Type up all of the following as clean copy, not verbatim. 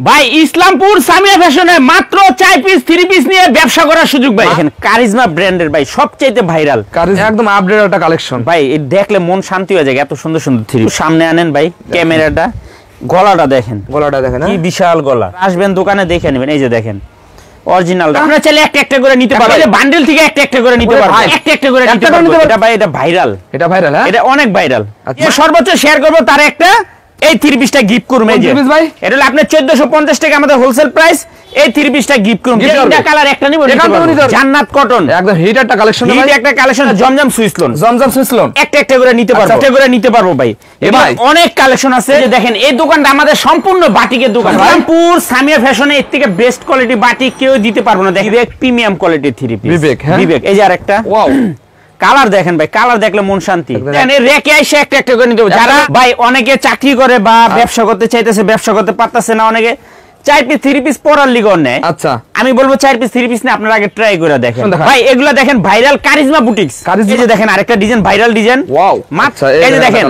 ভাই ইসলামপুর সামিয়া ফ্যাশনে মাত্র 4 পিস 3 পিস নিয়ে ব্যবসা করার সুযোগ ভাই। দেখেন কারিজমা ব্র্যান্ডের ভাই সবচেয়ে ভাইরাল একদম আপডেট একটা কালেকশন ভাই, এই দেখলে মন শান্তি হয়ে যায়। এত সুন্দর সুন্দর থ্রি সামনে আনেন ভাই, ক্যামেরাটা গলাটা দেখেন, কি বিশাল গলা। আসবেন দোকানে দেখে নেবেন, এই যে দেখেন অরিজিনাল। আপনারা চাইলে একটা একটা করে নিতে পারবেন, বান্ডেল থেকে একটা একটা করে নিতে পারবেন, একটা একটা করে নিতে পারবেন। এটা ভাই এটা ভাইরাল, হ্যাঁ এটা অনেক ভাইরাল। সর্বোচ্চ শেয়ার করব তার একটা এই 3 পিসটা গিফট করব। এই যে এটা হলো আপনার 1450 টাকা আমাদের হোলসেল প্রাইস। এই 3 পিসটা গিফট করব। এটা কালার একটা নিব, জান্নাত কটন একদম হিট একটা কালেকশন ভাই, হিট একটা কালেকশন। জমজম সুইসলন, একটা একটা করে নিতে পারবো, একটা করে নিতে পারবো ভাই। ভাই অনেক কালেকশন আছে। যে দেখেন এই দোকানটা আমাদের সম্পূর্ণ বাটিকের দোকান। ইসলামপুর সামিয়া ফ্যাশনে এর থেকে বেস্ট কোয়ালিটি বাটিক কেউ দিতে পারবো না। দেখেন প্রিমিয়াম কোয়ালিটির 3 পিস বিবেক। এই যে আরেকটা ওয়াও কালার দেখেন ভাই, কালার দেখলে মন শান্তি। রেখে এসে একটা একটা করে নিতে হবে। যারা ভাই অনেকে চাকরি করে বা ব্যবসা করতে চাইতেছে, ব্যবসা করতে পারতেছে না, অনেকে 4 পিস 3 পিস পরার লিগর নেয়। আচ্ছা আমি বলবো 4 পিস 3 পিস না, আপনারা আগে ট্রাই করে দেখেন ভাই। এগুলা দেখেন ভাইরাল কারিজমা বুটিক্স। এই যে দেখেন আরেকটা ডিজাইন, ভাইরাল ডিজাইন। ওয়াও আচ্ছা এই যে দেখেন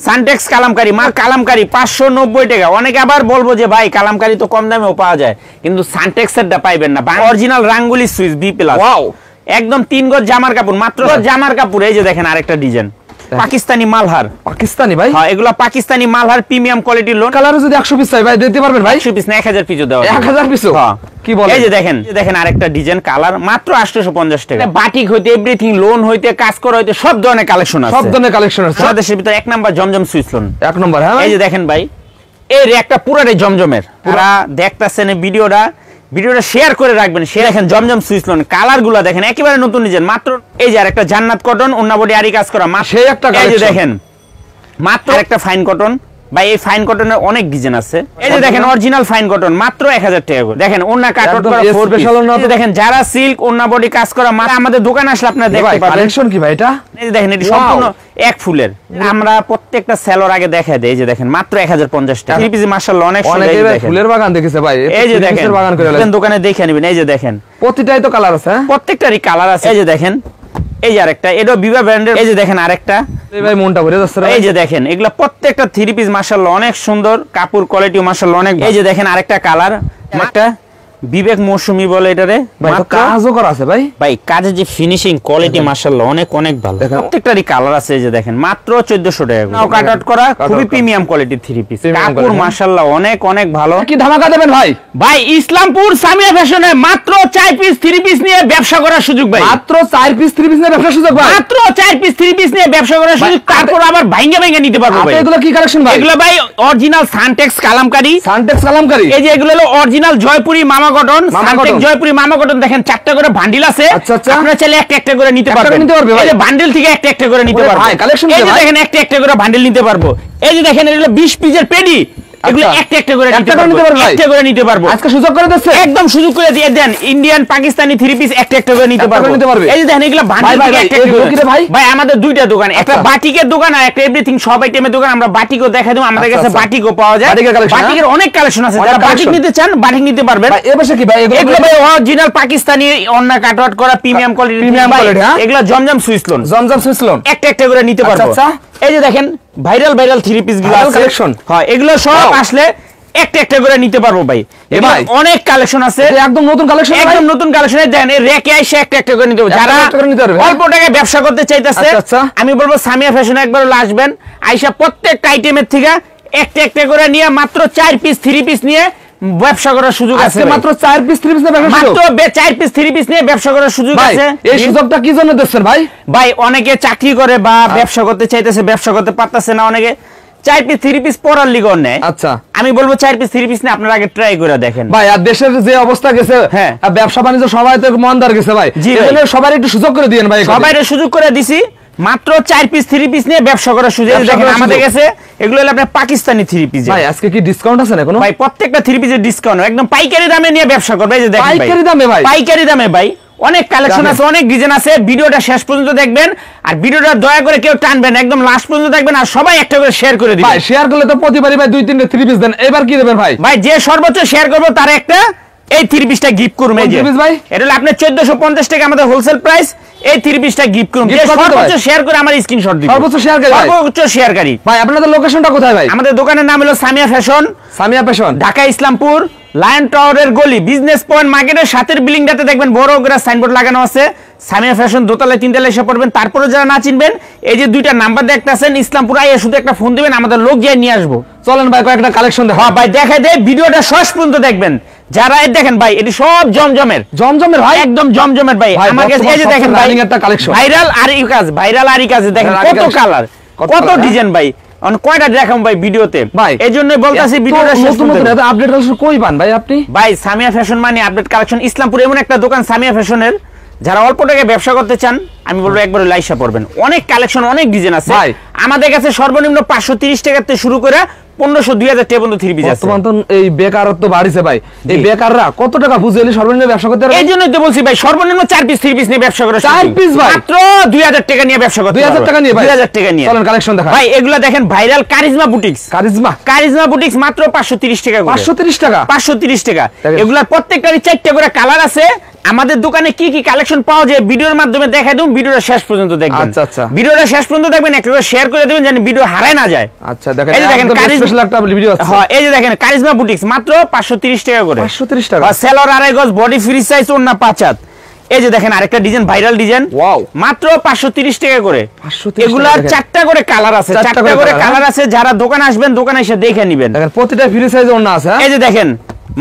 সানটেক্স কালামকারী, মা কালামকারী 590 টাকা। অনেকে আবার বলবো যে ভাই কালামকারী তো কম দামেও পাওয়া যায়, কিন্তু সানটেক্সেরটা পাইবেন না। অরিজিনাল রাঙ্গুলি সুইস বি প্লাস। ওয়াও একদম 3 গজ জামার কাপড়, মাত্র জামার কাপড়। এই যে দেখেন আরেকটা ডিজাইন পাকিস্তানি মালহার। পাকিস্তানি ভাই? হ্যাঁ এগুলা পাকিস্তানি মালহার প্রিমিয়াম কোয়ালিটির লোন। কালার যদি 100 পিস চাই ভাই দিতে পারবেন ভাই? 100 পিস না 1000 পিসও দেওয়া। 1000 পিসও? হ্যাঁ কি বলেন। এই যে দেখেন আরেকটা ডিজাইন কালার, মাত্র 850 টাকা। বাটিক হইতে এভরিথিং, লোন হইতে, কাজ করা হইতে সব ধরনের কালেকশন আছে। সব ধরনের কালেকশন আছে। বাংলাদেশের ভিতর 1 নাম্বার জমজম সুইস লোন, 1 নাম্বার। হ্যাঁ এই যে দেখেন ভাই এই একটা পুরাটাই জমজমের। পুরা দেখতাছেন ভিডিওটা শেয়ার করে রাখবেন। সে দেখেন জমজম সুইস লোন, কালার গুলা দেখেন একেবারে নতুন ডিজাইন। মাত্র এই যে আরেকটা জান্নাত কটন, ওন্না বডি আরি কাজ করা, সেই একটা কালেকশন। এই যে দেখেন মাত্র একটা ফাইন কটন ভাই। এই ফাইন কটনের অনেক ডিজাইন আছে। এই যে দেখেন অরিজিনাল ফাইন কটন মাত্র 1000 টাকা করে। দেখেন ওন্না কাটওয়ার্ক করা স্পেশাল ওন্না। এই যে দেখেন যারা সিল্ক ওন্না বডি কাজ করা, আমাদের দোকানে আসলে আপনারা দেখতে পাবেন। কালেকশন কি ভাই এটা? এই যে দেখেন এটি সম্পূর্ণ এক ফুলের। আমরা প্রত্যেকটা সেলর আগে দেখাই দেই। এই যে দেখেন মাত্র 1050 টাকা। 3 পিস মাশাআল্লাহ অনেক সুন্দর। এই দেখেন ফুলের বাগান দেখেছে ভাই। এই যে দেখেন বাগান করে আছেন, দোকানে দেখে নেবেন। এই যে দেখেন প্রতিটাই তো কালার আছে, প্রত্যেকটারই কালার আছে। এই যে দেখেন এই যে আরেকটা, এটা বিভা ব্র্যান্ডের। এই যে দেখেন আরেকটা, এই ভাই মনটা ভরে যাচ্ছে। এই যে দেখেন এগুলা প্রত্যেকটা 3 পিস মাশাআল্লাহ অনেক সুন্দর, কাপড় কোয়ালিটিও মাশাআল্লাহ অনেক। এই যে দেখেন আরেকটা কালার, একটা বিবেক মৌসুমী বলে এটারে। কাজও করা আছে ভাই। ভাই কাজের যে ফিনিশিং কোয়ালিটি মাশাআল্লাহ অনেক ভালো। প্রত্যেকটারই কালার আছে। এই যে দেখেন মাত্র 1400 টাকা। নাও কাট আউট করা খুবই প্রিমিয়াম কোয়ালিটির 3 পিস। কাপড় মাশাআল্লাহ অনেক ভালো। কি ধামাকা দেবেন ভাই? ভাই ইসলামপুর সামিয়া ফ্যাশনে মাত্র 4 পিস 3 পিস নিয়ে ব্যবসা করার সুযোগ ভাই। মাত্র 4 পিস 3 পিস নিয়ে ব্যবসার সুযোগ ভাই। মাত্র 4 পিস 3 পিস নিয়ে ব্যবসা করার সুযোগ। তারপর আবার ভাঙা নিতে পারবো ভাই। এগুলো কি কালেকশন ভাই? এগুলো ভাই অরিজিনাল সানটেক্স কালামকারী। এই যে এগুলো হলো অরিজিনাল জয়পুরি মামা কটন। জয়পুরি মামা কটন দেখেন 4টা করে বান্ডিল আছে। আপনারা চাইলে একটা একটা করে নিতে পারবেন। এই যে বান্ডিল থেকে একটা একটা করে নিতে পারবেন। এই যে দেখেন একটা একটা করে বান্ডিল নিতে পারবো। এই যে দেখেন এগুলো 20 পিসের পেডি, এগুলো একটা একটা করে নিতে পারবো। একটা করে নিতে পারবো। আজকে সুযোগ করে দিচ্ছে, একদম সুযোগ করে দিয়ে দেন। ইন্ডিয়ান পাকিস্তানি 3 পিস একটা একটা করে নিতে পারবো। এই যে দেখেন এগুলো বান্ডিল থেকে একটা একটা করে। ভাই আমাদের দুইটা দোকান, একটা বাটিকের দোকান আর একটা এভরিথিং সব আইটেমের দোকান। আমরা বাটিকও দেখাই দেব, আমাদের কাছে বাটিকও পাওয়া যায়। বাটিকের অনেক কালেকশন আছে। যারা বাটিক নিতে চান বাটিক নিতে পারবেন। এই পাশে কি ভাই? এগুলো ভাই অরিজিনাল পাকিস্তানি ওন্না কাটওয়ার্ক করা প্রিমিয়াম কোয়ালিটি। এগুলো জমজম সুইস লোন, একটা একটা করে নিতে পারবো। এই যে দেখেন ভাইরাল 3 পিস গুলো আছে কালেকশন। হ্যাঁ এগুলো সব আসলে একটা একটা করে নিতে পারবো ভাই। ভাই অনেক কালেকশন আছে, একদম নতুন কালেকশন, একদম নতুন কালেকশন। দেন এই রেকে এসে একটা একটা করে নিতে হবে। যারা অল্প টাকায় ব্যবসা করতে চাইতেছে, আমি বলবো সামিয়া ফ্যাশনে একবার আসবেন। আইসা প্রত্যেকটা আইটেমের থেকে একটা একটা করে নিয়ে মাত্র 4 পিস 3 পিস নিয়ে ব্যবসা করার সুযোগ আছে। মাত্র 4 পিস 3 পিস নিয়ে ব্যবসা, মাত্র 4 পিস 3 পিস নিয়ে ব্যবসা করার সুযোগ আছে। এই সুযোগটা কি জন্য দিচ্ছেন ভাই? ভাই অনেকে চাকরি করে বা ব্যবসা করতে চাইতেছে, ব্যবসা করতে পারতেছে না, অনেকে 4 পিস 3 পিস পরার লিগর নেয়। আচ্ছা আমি বলবো 4 পিস 3 পিস নিয়ে আপনারা আগে ট্রাই করে দেখেন ভাই। আর দেশের যে অবস্থা গেছে, হ্যাঁ ব্যবসা বাণিজ্য সবাই তো মন্দার গেছে ভাই। এজন্য সবাই একটু সুযোগ করে দিয়েন ভাই। সবাইরে সুযোগ করে দিছি। মাত্র 4 পিস 3 পিস নিয়ে ব্যবসা করার সুযোগ। দেখেন আমাদের কাছে এগুলো হলো আপনার পাকিস্তানি 3 পিস। ভাই আজকে কি ডিসকাউন্ট আছে না কোনো? ভাই প্রত্যেকটা 3 পিসের ডিসকাউন্ট একদম পাইকারি দামে নিয়ে ব্যবসা করবে। এই যে দেখেন পাইকারি দামে ভাই, পাইকারি দামে ভাই। অনেক কালেকশন আছে, অনেক ডিজাইন আছে। ভিডিওটা শেষ পর্যন্ত দেখবেন, আর ভিডিওটা দয়া করে কেউ টানবেন, একদম লাস্ট পর্যন্ত দেখবেন, আর সবাই একটা করে শেয়ার করে দিবেন। ভাই শেয়ার করলে তো প্রতিবারই ভাই 2-3 3 পিস দেন। এবার কি দেবেন ভাই? ভাই যে সর্বোচ্চ শেয়ার করবে তার একটা এই 3 পিসটা গিফট করব। এই যে ভাই এটা হলো আপনার 1450 টাকা আমাদের হোলসেল প্রাইস। এই 3 পিসটা গিফট করুন। সর্বোচ্চ শেয়ার করে আমার স্ক্রিনশট দিবেন। সর্বোচ্চ শেয়ারকারী ভাই। সর্বোচ্চ শেয়ারকারী ভাই আপনাদের লোকেশনটা কোথায় ভাই? আমাদের দোকানের নাম হলো Samia fashion. Samia fashion, Dhaka Islampur lion টাওয়ারের গলি, বিজনেস পয়েন্ট মার্কেটের সাথের বিল্ডিংটাতে দেখবেন বড় করে সাইনবোর্ড লাগানো আছে সামিয়া ফ্যাশন, দোতলায় তিনতলায় এসে পড়বেন। তারপরে যারা না চিনবেন এই যে দুইটা নাম্বার দেখতেছেন, ইসলামপুর আইয়ে শুধু একটা ফোন দিবেন, আমাদের লোক গিয়ে নিয়ে আসবো। চলেন ভাই কয়েকটা কালেকশন দেখো। হ্যাঁ ভাই দেখাই দেয়, ভিডিওটা শেষ পর্যন্ত দেখবেন। যারা এই দেখেন ভাই এটি সব জমজমের ভাই, একদম জমজমের ভাই। আমার কাছে এই যে দেখেন ভাই একটা কালেকশন, ভাইরাল আরি কাজ দেখেন কত কালার কত ডিজাইন ভাই। কয়টা দেখাম ভাই ভিডিওতে ভাই, এই জন্য বলতাছি ভিডিওটা শেষ পর্যন্ত আপডেট কই পান ভাই আপনি? ভাই সামিয়া ফ্যাশন মানে আপডেট কালেকশন। ইসলামপুর এমন একটা দোকান সামিয়া ফ্যাশনের, যারা অল্প টাকায় ব্যবসা করতে চান আমি বলবো একবার লাইসা পড়বেন। অনেক কালেকশন অনেক ডিজাইন আছে ভাই। আমাদের কাছে সর্বনিম্ন 530 টাকা থেকে শুরু করে 1500-2000 টাকা পর্যন্ত থ্রি পিস আছে। বর্তমান তো এই বেকারত্ব বাড়িছে ভাই, এই বেকাররা কত টাকা বুঝেলি সর্বনিম্ন ব্যবসা করতে পারবে? এই জন্যই তো বলছি ভাই সর্বনিম্ন 4 পিস 3 পিস নিয়ে ব্যবসা করে। 4 পিস ভাই মাত্র 2000 টাকা নিয়ে ব্যবসা করতে 2000 টাকা নিয়ে ভাই, 2000 টাকা নিয়ে। চলেন কালেকশন দেখা ভাই এগুলা দেখেন viral charisma boutiques. Charisma boutiques মাত্র 530 টাকা করে। 530 টাকা 530 টাকা। এগুলা প্রত্যেকটারই 4টা করে কালার আছে। আমাদের দোকানে কি কি কালেকশন পাওয়া যায় ভিডিওর মাধ্যমে দেখাই দেব, ভিডিওটা শেষ পর্যন্ত দেখবেন। আচ্ছা আচ্ছা, ভিডিওটা শেষ পর্যন্ত দেখবেন, একটা করে শেয়ার করে দিবেন যেন ভিডিও হারায় না যায়। আচ্ছা দেখেন, এই যে দেখেন স্পেশাল একটা ভিডিও আছে। হ্যাঁ এই যে দেখেন কারিজমা বুটিক্স মাত্র 530 টাকা করে। 530 টাকা। সেলর আড়াই গজ, বডি ফ্রি সাইজ, ওন্না 5 হাত। এই যে দেখেন আরেকটা ডিজাইন ভাইরাল ডিজাইন, ওয়াও, মাত্র 530 টাকা করে। 530 এগুলার 4টা করে কালার আছে, 4টা করে কালার আছে। যারা দোকানে আসবেন দোকানে এসে দেখে নেবেন। দেখেন প্রতিটা ফ্রি সাইজ ওন্না আছে। এই যে দেখেন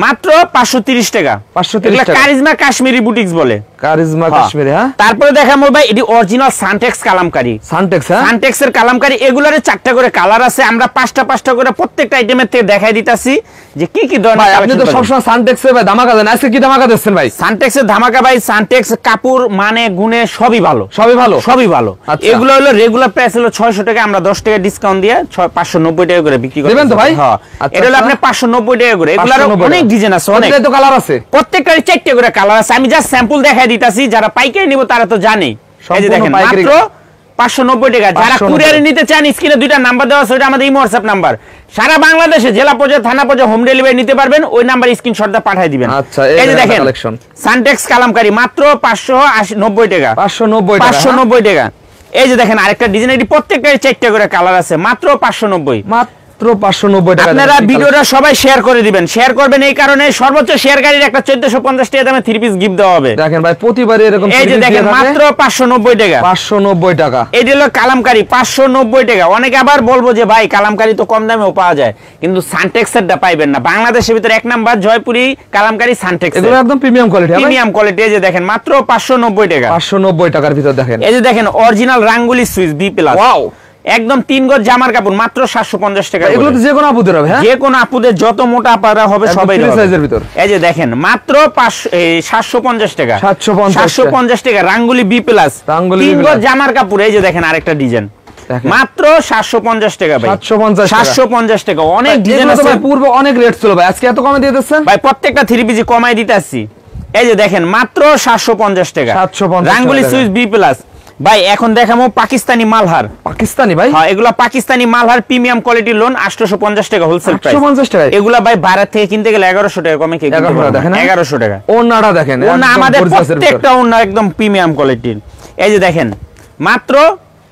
মাত্র 530 টাকা। 530 টাকা। কারিজমা কাশ্মীরি বুটিক্স বলে। কারিজমা কাশ্মীরি। হ্যাঁ তারপরে দেখাবো ভাই এটি অরিজিনাল সানটেক্স কালামকারী। সানটেক্স এর কালামকারী। এগুলারে 4টা করে কালার আছে। আমরা 5টা করে প্রত্যেকটা আইটেমের থেকে দেখাই দিতাছি যে কি কি ধরনের। ভাই আপনি তো সব সময় সানটেক্স এর ভাই ধামাকা দেন, আজকে কি ধামাকা দিচ্ছেন ভাই? সানটেক্স এর ধামাকা ভাই। সানটেক্স কাপড় মানে গুণে সবই ভালো, সবই ভালো। এগুলো হলো রেগুলার প্রাইস হলো 600 টাকা, আমরা 10 টাকা ডিসকাউন্ট দিয়ে 590 টাকা করে বিক্রি করি। দিবেন তো ভাই? হ্যাঁ এটা হলো আপনি 590 টাকা করে। এগুলার অনেক ডিজাইন আছে, অনেক তো কালার আছে। প্রত্যেকটারই 4টা করে কালার আছে। আমি জাস্ট স্যাম্পল দেখাই দিতাছি, যারা পাইকারি নিব তারা তো জানেই। এই যে দেখেন মাত্র 590 টাকা। যারা কুরিয়ারে নিতে চান স্ক্রিনে দুইটা নাম্বার দেওয়া আছে, ওটা আমাদের ইমো হোয়াটসঅ্যাপ নাম্বার। সারা বাংলাদেশে জেলা পর্যায়ে থানা পর্যায়ে হোম ডেলিভারি নিতে পারবেন, ওই নাম্বার স্ক্রিনশটটা পাঠিয়ে দিবেন। আচ্ছা এই যে দেখেন সানটেক্স কালামকারী মাত্র 590 টাকা। 590 টাকা। এই যে দেখেন আরেকটা ডিজাইন, এটি প্রত্যেকটারই 4টা করে কালার আছে, মাত্র 590। মাত্র 590 টাকা। আপনারা ভিডিওটা সবাই শেয়ার করে দিবেন। শেয়ার করবেন এই কারণে সর্বোচ্চ শেয়ারকারীর একটা 1450 টাকা দামে 3 পিস গিফট দেওয়া হবে। দেখেন ভাই প্রতিবারই এরকম। এই যে দেখেন মাত্র 590 টাকা। 590 টাকা। এটি হলো কালামকারী 590 টাকা। অনেকে আবার বলবো যে ভাই কালামকারী তো কম দামেও পাওয়া যায়, কিন্তু সানটেক্সেরটা পাইবেন না। বাংলাদেশের ভিতরে 1 নাম্বার জয়পুরি কালামকারী সানটেক্স। এগুলো একদম প্রিমিয়াম কোয়ালিটি। Premium quality. এই যে দেখেন মাত্র 590 টাকা। 590 টাকার ভিতর দেখেন। এই যে দেখেন অরিজিনাল রাঙ্গুলি সুইচ বি প্লাস। ওয়াও, একদম 3 গজ জামার কাপড় মাত্র 750 টাকা। এগুলো তো যে কোনো আপুদের হবে। হ্যাঁ যে কোনো আপুদের যত মোটা আপারা হবে সবাই ফ্রি সাইজের ভিতর। এই যে দেখেন মাত্র 750 টাকা। 750 টাকা রাঙ্গুলি বি প্লাস 3 গজ জামার কাপড়। এই যে দেখেন আরেকটা ডিজাইন মাত্র 750 টাকা ভাই। 750 টাকা। অনেক ডিজাইন আছে। পূর্বে অনেক রেট ছিল ভাই, আজকে এত কমে দিয়ে দিচ্ছেন ভাই। প্রত্যেকটা 3 পিস কমাই দিতেছি। এই যে দেখেন মাত্র 750 টাকা রাঙ্গুলি সুইচ বি প্লাস। ভাই এখন দেখাবো পাকিস্তানি মালহার। পাকিস্তানি ভাই? হ্যাঁ এগুলা Pakistani Malhar premium quality loan 850 টাকা হোলসেল প্রাইস। 850 টাকা। এগুলা ভাই বাইরে থেকে কিনতে গেলে 1100 টাকা কমে কিনতে পারবেন। 1100 টাকা। ওন্নাটা দেখেন, ওন্না আমাদের প্রত্যেকটা ওন্না একদম প্রিমিয়াম কোয়ালিটির। এই যে দেখেন মাত্র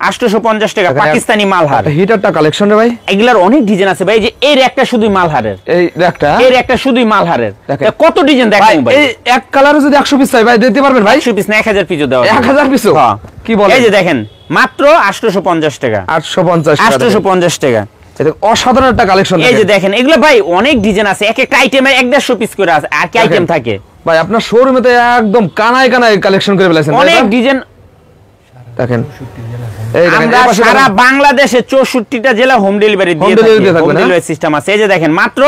850 টাকা পাকিস্তানি মালহার। হিটারটা কালেকশন রে ভাই। এগুলার অনেক ডিজাইন আছে ভাই। যে এর একটা শুধুই মালহারের, এর একটা শুধুই মালহারের। কত ডিজাইন দেখেন ভাই। এই এক কালারে যদি 100 পিস চাই ভাই দিতে পারবেন ভাই? 100 পিস না 1000 পিসও দেওয়া। 1000 পিস? হ্যাঁ কি বলেন? এই যে দেখেন মাত্র 850 টাকা। 850 টাকা। এটা অসাধারণ একটা কালেকশন। এই যে দেখেন এগুলো ভাই অনেক ডিজাইন আছে। এক একটা আইটেমের 150 পিস করে আছে। আর কি আইটেম থাকে ভাই আপনার শোরুমে তো একদম কানায় কানায় কালেকশন করে ফেলেছেন। অনেক ডিজাইন দেখেন। আমরা সারা বাংলাদেশে 64টা জেলা হোম ডেলিভারি দিয়ে থাকি। হোম ডেলিভারি সিস্টেম আছে। এই যে দেখেন মাত্র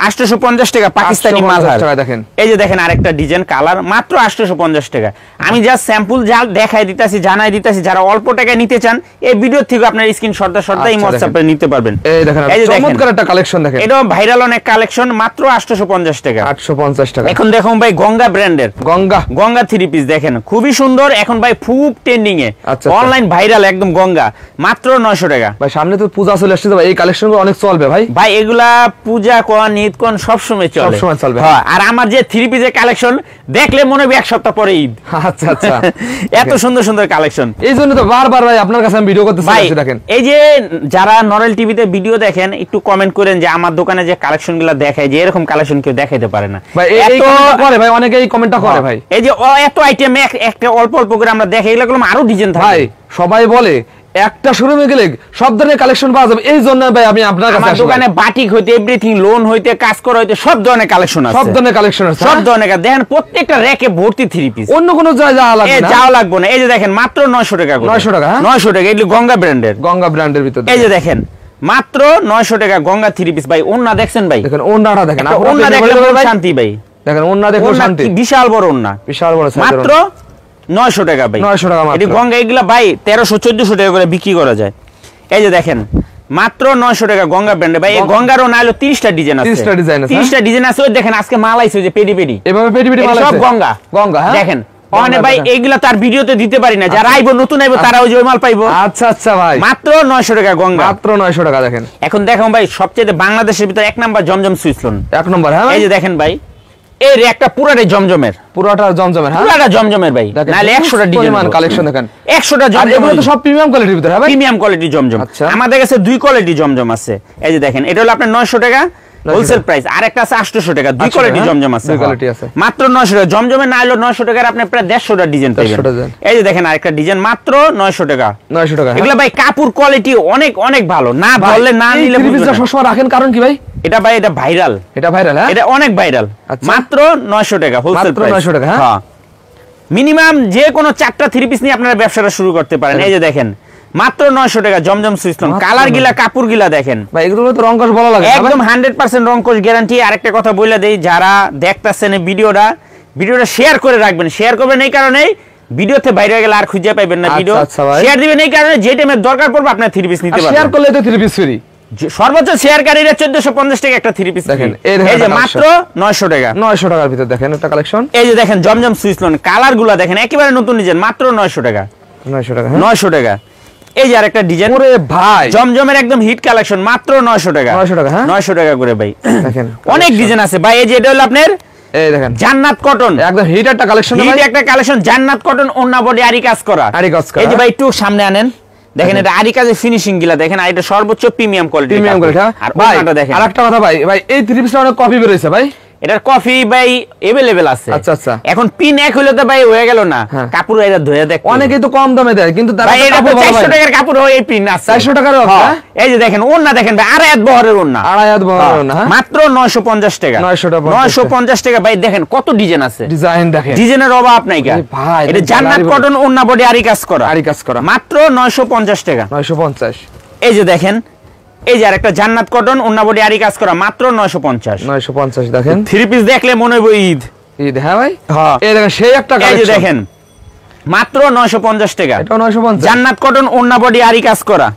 850 টাকা পাকিস্তানি মালহার। দেখেন এই যে দেখেন আরেকটা ডিজাইন কালার মাত্র 850 টাকা। আমি জাস্ট স্যাম্পল যা দেখাই দিতাছি, জানাই দিতাছি। যারা অল্প টাকায় নিতে চান এই ভিডিও থেকে আপনার স্ক্রিনশটটা এই হোয়াটসঅ্যাপে নিতে পারবেন। এই দেখেন চমৎকার একটা কালেকশন দেখেন। এটা ভাইরাল অনেক কালেকশন মাত্র 850 টাকা। 850 টাকা। এখন দেখুন ভাই গঙ্গা ব্র্যান্ডের গঙ্গা 3 পিস দেখেন খুবই সুন্দর। এখন ভাই খুব ট্রেন্ডিং এ, অনলাইন ভাইরাল একদম গঙ্গা মাত্র 900 টাকা। ভাই সামনে তো পূজা চলে আসছে ভাই, এই কালেকশনগুলো অনেক চলবে ভাই। ভাই এগুলা পূজা কোয়া ঈদ কোন সবসময় চলে, সবসময় চলবে। হ্যাঁ, আর আমার যে থ্রি পিসের কালেকশন দেখলে মনে হবে এক সপ্তাহ পরে ঈদ। আচ্ছা আচ্ছা এত সুন্দর সুন্দর কালেকশন, এই জন্য তো বারবার ভাই আপনার কাছে আমি ভিডিও করতে ভাই। চাইছি। দেখেন এই যে যারা নরেল টিভিতে ভিডিও দেখেন একটু কমেন্ট করেন যে আমার দোকানে যে কালেকশন গুলা দেখায় যে এরকম কালেকশন কেউ দেখাইতে পারে না ভাই, এই কমেন্টটা করে ভাই, অনেকে এই কমেন্টটা করে ভাই। এই যে এত আইটেম একটা অল্প অল্প করে আমরা দেখাই, এগুলো আরো ডিজাইন থাকে ভাই সবাই বলে একটা শোরুমে গেলে সব ধরনের কালেকশন পাওয়া যাবে, এই জন্য ভাই আমি আপনার কাছে আমার আসি। দোকানে বাটিক হইতে এভরিথিং, লোন হইতে, কাজ করা হইতে সব ধরনের কালেকশন আছে, সব ধরনের কালেকশন আছে, সব ধরনের দেখেন প্রত্যেকটা র্যাকে ভর্তি থ্রি পিস, অন্য কোনো জায়গায় যাওয়া লাগবে না, যাওয়া লাগবে না। এই যে দেখেন মাত্র 900 টাকা করে, 900 টাকা, হ্যাঁ? 900 টাকা, এগুলো গঙ্গা ব্র্যান্ডের, গঙ্গা ব্র্যান্ডের ভিতর। এই যে দেখেন মাত্র 900 টাকা গঙ্গা থ্রি পিস। ভাই ওন্না দেখছেন ভাই, দেখেন ওন্নাটা দেখেন, একটা ওন্না দেখলে শান্তি ভাই, দেখেন ওন্না দেখো ওন্না শান্তি, কি বিশাল বড় ওন্না, বিশাল বড় সাইজের মাত্র 900 টাকা ভাই, 900 টাকা মাত্র। এটি গঙ্গা, এগুলা ভাই 1300-1400 টাকা করে বিক্রি করা যায়। এই যে দেখেন মাত্র 900 টাকা গঙ্গা ব্র্যান্ডে। ভাই এই গঙ্গারও না হলো 30টা ডিজাইন আছে, 30টা ডিজাইন আছে, 30টা ডিজাইন আছে। ওই দেখেন আজকে মাল আইছে যে পেডি পেডি, এভাবে পেডি পেডি মাল আছে, সব গঙ্গা গঙ্গা, হ্যাঁ দেখেন। ওখানে ভাই এইগুলা তার ভিডিওতে দিতে পারি না, যারা আইবো নতুন আইবো তারা ওই যে ওই মাল পাইবো। আচ্ছা আচ্ছা ভাই, মাত্র 900 টাকা গঙ্গা, মাত্র 900 টাকা। দেখেন এখন দেখুন ভাই সবচেয়ে বাংলাদেশের ভিতরে এক নাম্বার জমজম সুইচ লোন, এক নম্বর, হ্যাঁ এই যে দেখেন ভাই এই একটা পুরাটাই জমজমের, পুরোটা জমজমের, হ্যাঁ পুরাটা জমজমের ভাই, নালে 100টা ডিজাইন কালেকশন দেখেন, 100টা আর জমজম, এগুলো তো সব প্রিমিয়াম কোয়ালিটির ভিতরে, হ্যাঁ ভাই, প্রিমিয়াম কোয়ালিটি জমজম। আচ্ছা। আমাদের কাছে দুই কোয়ালিটি জমজম আছে, এই যে দেখেন এটা হলো আপনার 900 টাকা হোলসেল প্রাইস, আর একটা আছে 800 টাকা, দুই কোয়ালিটি জমজম আছে, দুই কোয়ালিটি আছে, মাত্র 900 টাকা। জমজমের না হলো 900 টাকার আপনি প্রায় 150টা ডিজাইন পাবেন। এই যে দেখেন আরেকটা ডিজাইন মাত্র 900 টাকা, 900 টাকা। এগুলা ভাই কাপড় কোয়ালিটি অনেক অনেক ভালো, না বললে না নিলে বুঝবেন না। সবসময় রাখেন কারণ কি ভাই? এটা ভাই এটা ভাইরাল, এটা ভাইরাল, হ্যাঁ এটা অনেক ভাইরাল। আচ্ছা। মাত্র 900 টাকা হোলসেল প্রাইস, 900 টাকা, হ্যাঁ মিনিমাম যে কোনো 4টা থ্রি পিস নিয়ে আপনারা ব্যবসাটা শুরু করতে পারেন। এই যে দেখেন মাত্র 900 টাকা জমজম সুইচলন, কালার গিলা কাপড় গিলা দেখেন ভাই, এগুলো তো রংকশ বলা লাগে একদম 100% রংকশ গ্যারান্টি। আরেকটা কথা বলে দেই, যারা দেখতাছেন এই ভিডিওটা শেয়ার করে রাখবেন, শেয়ার করবেন এই কারণে ভিডিওতে বাইরে হয়ে গেলে আর খুঁজে পাইবেন না ভিডিও, শেয়ার দিবেন এই কারণে যে টাইমে দরকার পড়বে আপনি থ্রি পিস নিতে পারবেন, শেয়ার করলে তো থ্রি পিস ফ্রি, সর্বোচ্চ শেয়ারকারীরা 1450 টাকা একটা থ্রি পিস দেখেন। এই যে মাত্র 900 টাকা, 900 টাকার ভিতর দেখেন একটা কালেকশন। এই যে দেখেন জমজম সুইচলন, কালার গুলা দেখেন একেবারে নতুন ডিজাইন, মাত্র 900 টাকা, 900 টাকা, 900 টাকা। এই যে আরেকটা ডিজাইন, ওরে ভাই জমজমের একদম হিট কালেকশন, মাত্র 900 টাকা, 900 টাকা, হ্যাঁ 900 টাকা করে ভাই। দেখেন অনেক ডিজাইন আছে ভাই। এই যে এটা হলো আপনার এই দেখেন জান্নাত কটন, একদম হিট একটা কালেকশন, হিট একটা কালেকশন, জান্নাত কটন, ওন্না বডি আরি কাজ করা, আরি কাজ করা। এই যে ভাই একটু সামনে আনেন, দেখেন এটা আরি কাজের ফিনিশিং গিলা দেখেন, আর এটা সর্বোচ্চ প্রিমিয়াম কোয়ালিটি, প্রিমিয়াম কোয়ালিটি। আর ভাই ওন্নাটা দেখেন। আরেকটা কথা ভাই, ভাই এই থ্রি পিসটা অনেক কপি বের হইছে ভাই, এটার কফি ভাই अवेलेबल আছে। আচ্ছা আচ্ছা, এখন পিন এক হইলে তো ভাই হয়ে গেল না, হ্যাঁ। কাপড় এটা ধুয়ে দেখ, অনেকেই তো কম দামে দেয় কিন্তু তারা ভাই এটা কাপড় ভালো 400 ভাই। টাকার কাপড় হয় এই পিন আছে 400 টাকার হবে, হ্যাঁ? এই যে দেখেন ওন্না দেখেন ভাই, আড়াই হাত বহরের ওন্না, আড়াই হাত বহরের ওন্না, হ্যাঁ? মাত্র 950 টাকা, 950 টাকা ভাই। দেখেন কত ডিজাইন আছে, ডিজাইন দেখেন, ডিজাইনের অভাব নাই কা ভাই, এটা জান্নাত কটন ওন্না বডি আরি কাজ করা, আরি কাজ করা, মাত্র 950 টাকা, 950। এই যে দেখেন এই যে আরেকটা জান্নাত কটন ওন্না বডি আরি কাজ করা, মাত্র 950, 950 দেখেন। থ্রি পিস দেখলে মনে হইব ঈদ, ঈদ, হ্যাঁ ভাই, হ্যাঁ। এই দেখেন সেই একটা এই যে কালেকশন, দেখেন মাত্র 950 টাকা, এটা 950, জান্নাত কটন ওন্না বডি আরি কাজ করা।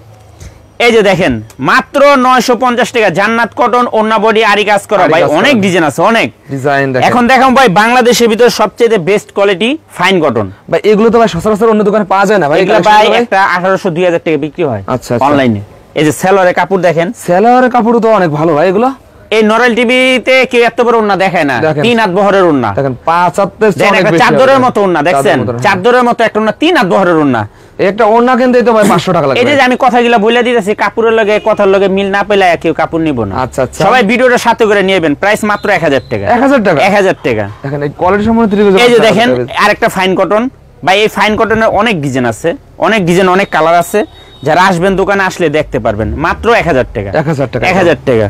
এই যে দেখেন মাত্র 950 টাকা, জান্নাত কটন ওন্না বডি আরি কাজ করা। ভাই অনেক ডিজাইন আছে, অনেক ডিজাইন দেখেন। এখন দেখাম ভাই বাংলাদেশের ভিতর সবচেয়ে বেস্ট কোয়ালিটি ফাইন কটন। ভাই এগুলো তো ভাই সচরাচর অন্য দোকানে পাওয়া যায় না ভাই, এগুলা ভাই একটা 1800-2000 টাকা বিক্রি হয় আচ্ছা আচ্ছা অনলাইনে। এই যে সেলরের কাপড় দেখেন, সেলারের কাপড় তো অনেক ভালো ভাই এগুলো। এই নরেল টিভিতে কেউ এত বড় ওন্না দেখায় না, দেখেন। 3 হাত বহরের ওন্না দেখেন 5-7 দেখেন, একটা চাদরের মতো ওন্না দেখছেন, চাদরের মতো একটা ওন্না 3 হাত বহরের ওন্না। একটা ওন্না কিনতেই তো ভাই 500 টাকা লাগে। এই যে আমি কথাগুলো বলে দিতেছি, কাপড়ের লগে কথার লগে মিল না পেলে কেউ কাপড় নিব না। আচ্ছা আচ্ছা, সবাই ভিডিওটা সাথে করে নিয়েবেন, প্রাইস মাত্র 1000 টাকা, 1000 টাকা, 1000 টাকা। দেখেন এই কোয়ালিটি সম্বন্ধে ত্রিভুজ। এই যে দেখেন আরেকটা ফাইন কটন ভাই, এই ফাইন কটনের অনেক ডিজাইন আছে, অনেক ডিজাইন, অনেক কালার আছে, যারা আসবেন দোকানে আসলে দেখতে পারবেন, মাত্র 1000 টাকা, 1000 টাকা, 1000 টাকা,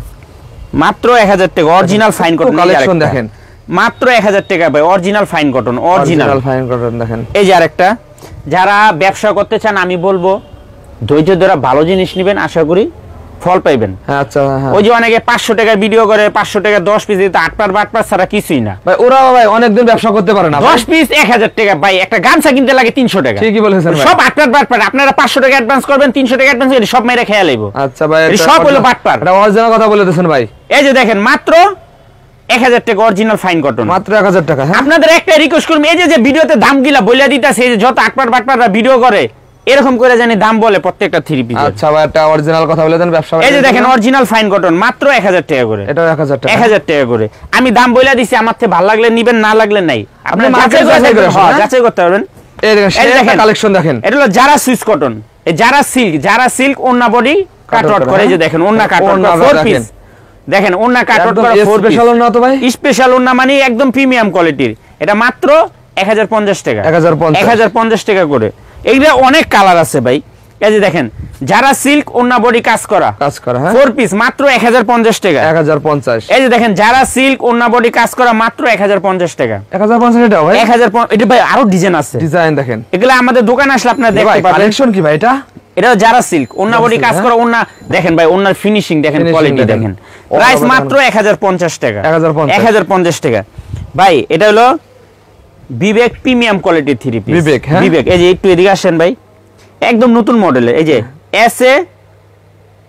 মাত্র 1000 টাকা। অরিজিনাল ফাইন কটন কালেকশন দেখেন, মাত্র 1000 টাকা ভাই, original fine cotton, original fine cotton দেখেন। এই যে আরেকটা, যারা ব্যবসা করতে চান আমি বলবো ধৈর্য ধরে ভালো জিনিস নেবেন, আশা করি ফল পাইবেন। হ্যাঁ আচ্ছা, হ্যাঁ ওই যে অনেকে 500 টাকার ভিডিও করে, 500 টাকা 10 পিস দিতে 8 পার 8 পার ছাড়া কিছুই না ভাই, ওরা ভাই অনেকদিন ব্যবসা করতে পারে না। 10 পিস 1000 টাকা ভাই, একটা গামছা কিনতে লাগে 300 টাকা। ঠিকই বলেছেন ভাই, সব 8 পার 8 পার, আপনারা 500 টাকা অ্যাডভান্স করবেন, 300 টাকা অ্যাডভান্স করে সব মেরে খেয়াল আইবো। আচ্ছা ভাই, এটা সব হলো বাটপার, এটা অরিজিনাল কথা বলে দিয়েছেন ভাই। এই যে দেখেন মাত্র 1000 টাকা অরিজিনাল ফাইন কটন, মাত্র 1000 টাকা। হ্যাঁ আপনাদের একটা রিকোয়েস্ট করব, এই যে ভিডিওতে দামগুলা বলে দিতাছে, এই যে যত 8 পার 8 পাররা ভিডিও করে এরকম করে জানি দাম বলে প্রত্যেকটা থ্রি পিস। আচ্ছা ভাই একটা অরিজিনাল কথা বলে দেন ব্যবসা। এই যে দেখেন অরিজিনাল ফাইন কটন মাত্র 1000 টাকা করে। এটা 1000 টাকা, 1000 টাকা করে। আমি দাম বইলা দিছি, আমার থেকে ভালো লাগলে নিবেন, না লাগলে নাই। আপনি যাচাই করতে পারবেন। এই দেখেন কালেকশন দেখেন, এটা হলো যারা সুইস কটন, এই যারা সিল্ক ওন্না বডি কাটওয়ার্ক করে। এই যে দেখেন ওন্না কাটওয়ার্ক 4 পিস, দেখেন ওন্না কাটওয়ার্ক করা 4 পিস। স্পেশাল ওন্না তো ভাই, স্পেশাল ওন্না মানে একদম প্রিমিয়াম কোয়ালিটির। এটা মাত্র 1050 টাকা, 1050 টাকা করে। এইটা অনেক কালার আছে ভাই। এই যে দেখেন যারা সিল্ক ওন্না বডি কাজ করা হ্যাঁ 4 পিস মাত্র 1050 টাকা, 1050। এই যে দেখেন যারা সিল্ক ওন্না বডি কাজ করা মাত্র 1050 টাকা, 1050 এটা ভাই 1050। এটা ভাই আরো ডিজাইন আছে, ডিজাইন দেখেন। এগুলা আমাদের দোকানে আসলে আপনারা দেখতে পাবেন। কালেকশন কি ভাই এটা? এটা যারা সিল্ক ওন্না বডি কাজ করা ওন্না দেখেন ভাই, ওন্নার ফিনিশিং দেখেন, কোয়ালিটি দেখেন। প্রাইস মাত্র 1050 টাকা, 1050 টাকা ভাই। এটা হলো বিবেক প্রিমিয়াম কোয়ালিটি থ্রি পিস। বিবেক এই যে একটু এদিকে আসেন ভাই, একদম নতুন মডেলের। এই যে SA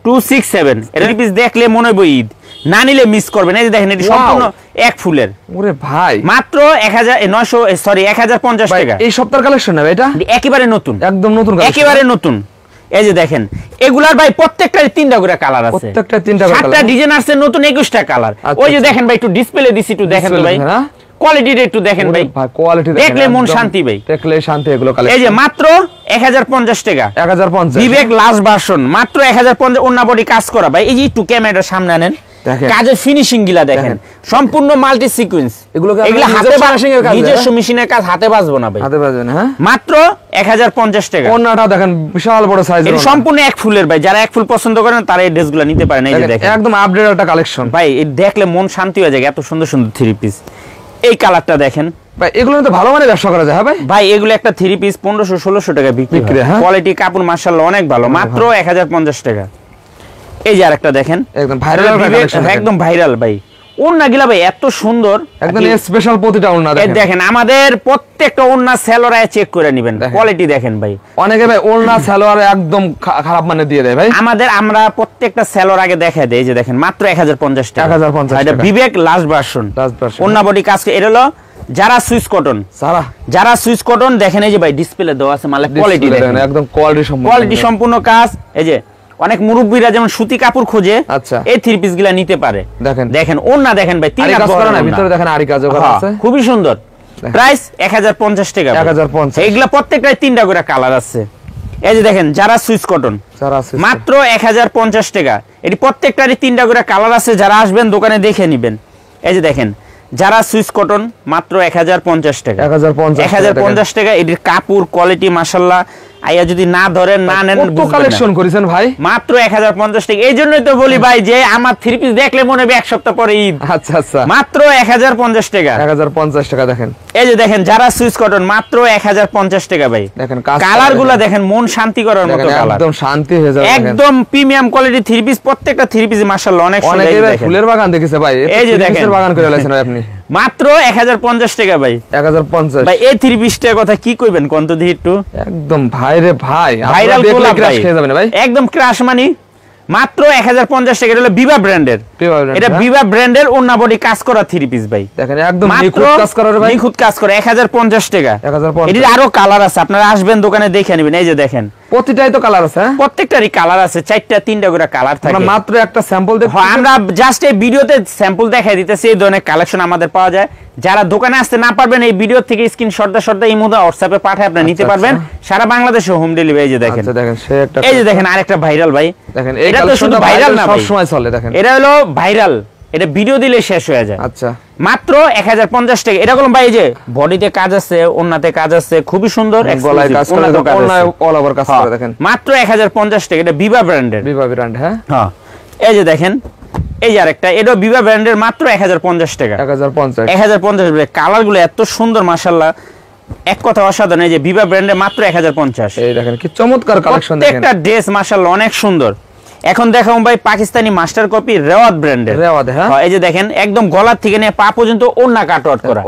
267 এটা পিস দেখলে মনে হবে ঈদ, না নিলে মিস করবেন। এই যে দেখেন এটি সম্পূর্ণ এক ফুলের। ওরে ভাই মাত্র 1050 টাকা। এই সপ্তাহের কালেকশন না এটা একেবারে নতুন, একদম নতুন, একেবারে নতুন। এই যে দেখেন এগুলার ভাই প্রত্যেকটার 3টা করে কালার আছে, প্রত্যেকটা 3টা কালার, 7টা ডিজাইন আছে নতুন, 21টা কালার। ওই যে দেখেন ভাই একটু ডিসপ্লে দিছি, একটু দেখেন তো ভাই কোয়ালিটিটা একটু দেখেন ভাই, কোয়ালিটি দেখলে মন শান্তি ভাই, দেখলে শান্তি। এগুলো কালেকশন এই যে মাত্র 1050 টাকা, 1050 বিবেক লাস্ট ভার্সন মাত্র 1050। ওন্না বডি কাজ করা ভাই। এই যে একটু ক্যামেরার সামনে আনেন, কাজের ফিনিশিং গুলা দেখেন, সম্পূর্ণ মাল্টি সিকোয়েন্স। এগুলো হাতে বানাশিং এর কাজ, নিজস্ব মেশিনের কাজ, হাতে বাজবো না ভাই, হাতে বাজবে না। হ্যাঁ মাত্র 1050 টাকা। ওন্নাটা দেখেন বিশাল বড় সাইজের, এটা সম্পূর্ণ এক ফুলের ভাই। যারা এক ফুল পছন্দ করেন তারা এই ড্রেসগুলো নিতে পারেন। এই যে দেখেন একদম আপডেট একটা কালেকশন ভাই, এই দেখলে মন শান্তি হয়ে যায়, এত সুন্দর সুন্দর থ্রি পিস। এই কালারটা দেখেন ভাই, এগুলো তো ভালো মানে ব্যবসা করা যায়। হ্যাঁ ভাই, ভাই এগুলো একটা থ্রি পিস 1500-1600 টাকা বিক্রি হয়। কোয়ালিটি কাপড় মাশাআল্লাহ অনেক ভালো, মাত্র 1050 টাকা। এই যে আরেকটা দেখেন একদম ভাইরাল কালেকশন, একদম ভাইরাল ভাই। ওন্না গিলা ভাই এত সুন্দর, একদম স্পেশাল প্রতিটা ওন্না দেখেন। দেখেন আমাদের প্রত্যেকটা ওন্না সেলরায় চেক করে নেবেন, কোয়ালিটি দেখেন ভাই। অনেকে ভাই ওন্না সেলর একদম খারাপ মানে দিয়ে দেয় ভাই। আমরা প্রত্যেকটা সেলর আগে দেখাই দেই। এই যে দেখেন মাত্র 1050 টাকা, 1050 এটা বিবেক লাস্ট ভার্সন। ওন্না বডি কাজ এটা হলো যারা সুইস কটন, যারা সুইস কটন দেখেন। এই যে ভাই ডিসপ্লে দেওয়া আছে, মালের কোয়ালিটি দেখেন, একদম কোয়ালিটি সম্পূর্ণ কাজ। এই যে অনেক মুরব্বিরা যেমন সুতি কাপড় খোঁজে, আচ্ছা এই থ্রি পিস গুলা নিতে পারে। দেখেন ওন্না দেখেন ভাই, 3 কাজ করা না, ভিতরে দেখেন আরি কাজও করা আছে, খুবই সুন্দর। প্রাইস 1050 টাকা, 1050। এইগুলা প্রত্যেকটাই 3টা করে কালার আছে। এই যে দেখেন যারা সুইস কটন মাত্র 1050 টাকা। এটি প্রত্যেকটারই 3টা করে কালার আছে, যারা আসবেন দোকানে দেখে নেবেন। এই যে দেখেন যারা সুইস কটন মাত্র 1050 টাকা, 1050 টাকা। এটির কাপড় কোয়ালিটি মাশাআল্লাহ, আইয়া যদি না ধরেন না নেন। কত কালেকশন করেছেন ভাই, মাত্র 1050 টাকা। এই জন্যই তো বলি ভাই যে আমার থ্রি পিস দেখলে মনে হবে এক সপ্তাহ পরে ঈদ। আচ্ছা আচ্ছা, মাত্র 1050 টাকা, 1050 টাকা। দেখেন এই যে দেখেন যারা সুইস কটন মাত্র 1050 টাকা ভাই। দেখেন কালার গুলা দেখেন, মন শান্তি করার মতো কালার, একদম শান্তি হয়ে যাবে। একদম প্রিমিয়াম কোয়ালিটি থ্রি পিস, প্রত্যেকটা থ্রি পিস মাশাআল্লাহ অনেক সুন্দর। অনেকে ফুলের বাগান দেখেছে ভাই, এই যে দেখেন বাগান করে লাইছেন ভাই আপনি। মাত্র 1050 টাকা ভাই, 1050 ভাই। এই থ্রি পিসটার কথা কি কইবেন কোন তো দেখি একটু। একদম ভাই রে ভাই, ভাইরাল গোলাপ ক্রাশ খেয়ে যাবেন ভাই, একদম ক্রাশ মানি। মাত্র 1050 টাকা। এটা হলো বিভা ব্র্যান্ডের, এটা বিভা ব্র্যান্ডের ওন্না বডি কাজ করা থ্রি পিস ভাই। দেখেন একদম নিখুঁত কাজ করা রে ভাই, নিখুঁত কাজ করা, 1050 টাকা। এটির আরো কালার আছে, আপনারা আসবেন দোকানে দেখে নেবেন। এই যে দেখেন প্রতিটাই তো কালার আছে, প্রত্যেকটারই কালার আছে, 4টা 3টা করে কালার থাকে। আমরা মাত্র একটা স্যাম্পল দেখব, আমরা জাস্ট এই ভিডিওতে স্যাম্পল দেখাই দিতেছি। এই ধরনের কালেকশন আমাদের পাওয়া যায়। যারা দোকানে আসতে না পারবেন এই ভিডিও থেকে স্ক্রিনশট এই মুহূর্তে হোয়াটসঅ্যাপে পাঠিয়ে আপনি নিতে পারবেন, সারা বাংলাদেশে হোম ডেলিভারি। এই যে দেখেন, এই যে দেখেন আরেকটা ভাইরাল ভাই। দেখেন এটা তো শুধু ভাইরাল না, সব সময় চলে। দেখেন এটা হলো ভাইরাল, এটা ভিডিও দিলে শেষ হয়ে যায়। আচ্ছা, মাত্র 1050 টাকা। এটা বললাম ভাই, এই যে বডিতে কাজ আছে, ওন্নাতে কাজ আছে, খুবই সুন্দর, গলায় কাজ করে, ওন্নায় অল ওভার কাজ করে। দেখেন মাত্র 1050 টাকা। এটা বিভা ব্র্যান্ডের, বিভা ব্র্যান্ড। হ্যাঁ, এই যে দেখেন, এই যে আরেকটা, এটা বিভা ব্র্যান্ডের, মাত্র 1050 টাকা, 1050। কালার গুলো এত সুন্দর মাশাআল্লাহ, এক কথা অসাধারণ। এই যে বিভা ব্র্যান্ডের মাত্র 1050। এই দেখেন কি চমৎকার কালেকশন, দেখেন প্রত্যেকটা ড্রেস মাশাআল্লাহ অনেক সুন্দর। এখন দেখাবো ভাই পাকিস্তানি মাস্টার কপি রেওয়াত ব্র্যান্ডের। রেওয়াত, হ্যাঁ, এই যে দেখেন একদম গলার থেকে নিয়ে পা পর্যন্ত ওন্না কাটআউট করা,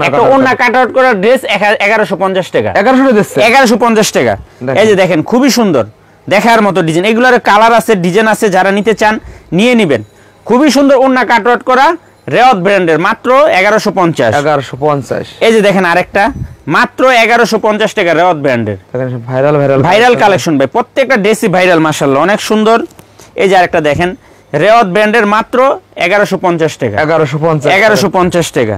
একটা ওন্না কাটআউট করা ড্রেস 1150 টাকা, 1150 টাকা। এই যে দেখেন খুবই সুন্দর, দেখার মতো ডিজাইন। এগুলোর কালার আছে, ডিজাইন আছে, যারা নিতে চান নিয়ে নেবেন। খুবই সুন্দর ওন্না কাটআউট করা রেওয়াত ব্র্যান্ডের মাত্র 1150। 1150। এই যে দেখেন আরেকটা মাত্র 1150 টাকা রেওয়াত ব্র্যান্ডের। ভাইরাল কালেকশন ভাই, প্রত্যেকটা ড্রেসই ভাইরাল মাশাআল্লাহ, অনেক সুন্দর। এই যে আরেকটা দেখেন রেওয়াত ব্র্যান্ডের মাত্র 1150 টাকা। 1150 টাকা।